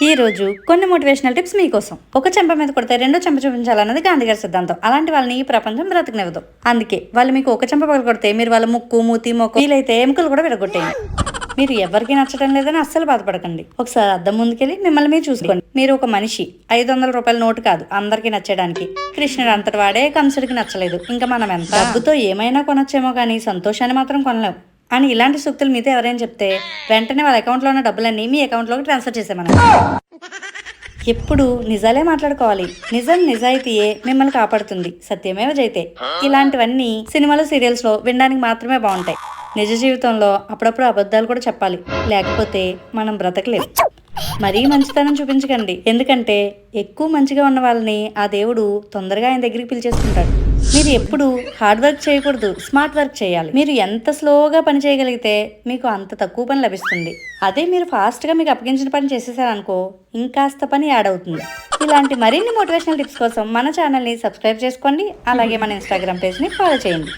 ఈ రోజు కొన్ని మోటివేషనల్ టిప్స్ మీకోసం. ఒక చెంప మీద కొడితే రెండో చెంప చూపించాలన్నది గాంధీ గారి సిద్ధాంతం. అలాంటి వాళ్ళని ఈ ప్రపంచం బ్రతకనివ్వదు. అందుకే వాళ్ళు మీకు ఒక చెంప పగల కొడితే మీరు వాళ్ళ ముక్కు, మూతి, మొక్క వీలైతే ఎముకలు కూడా విరగొట్టేయండి. మీరు ఎవరికి నచ్చడం లేదని అస్సలు బాధపడకండి. ఒకసారి అద్దం ముందుకెళ్ళి మిమ్మల్ని మీరు చూసుకోండి. మీరు ఒక మనిషి. 500 రూపాయల నోటు కాదు అందరికి నచ్చడానికి. కృష్ణుడు అంతటి వాడే కంసుడికి నచ్చలేదు. ఇంకా మనం ఎంత డబ్బుతో ఏమైనా కొనొచ్చేమో కానీ సంతోషాన్ని మాత్రం కొనలేం అని ఇలాంటి సూక్తులు మీతో ఎవరైనా చెప్తే వెంటనే వాళ్ళ అకౌంట్లో ఉన్న డబ్బులన్నీ మీ అకౌంట్లోకి ట్రాన్స్ఫర్ చేసేమని. ఎప్పుడు నిజాలే మాట్లాడుకోవాలి. నిజం నిజాయితీయే మిమ్మల్ని కాపాడుతుంది. సత్యమేవ జైతే. ఇలాంటివన్నీ సినిమాలు సీరియల్స్ లో వినడానికి మాత్రమే బాగుంటాయి. నిజ జీవితంలో అప్పుడప్పుడు అబద్ధాలు కూడా చెప్పాలి, లేకపోతే మనం బ్రతకలేం. మరీ మంచితనం చూపించకండి, ఎందుకంటే ఎక్కువ మంచిగా ఉన్న వాళ్ళని ఆ దేవుడు తొందరగా ఆయన దగ్గరికి పిలిచేసుకుంటాడు. మీరు ఎప్పుడు హార్డ్ వర్క్ చేయకూడదు, స్మార్ట్ వర్క్ చేయాలి. మీరు ఎంత స్లోగా పని చేయగలిగితే మీకు అంత తక్కువ పని లభిస్తుంది. అదే మీరు ఫాస్ట్గా మీకు అప్పగించిన పని చేసేసారనుకో, ఇంకాస్త పని యాడ్ అవుతుంది. ఇలాంటి మరిన్ని మోటివేషనల్ టిప్స్ కోసం మన ఛానల్ని సబ్స్క్రైబ్ చేసుకోండి. అలాగే మన ఇన్స్టాగ్రామ్ పేజ్ని ఫాలో చేయండి.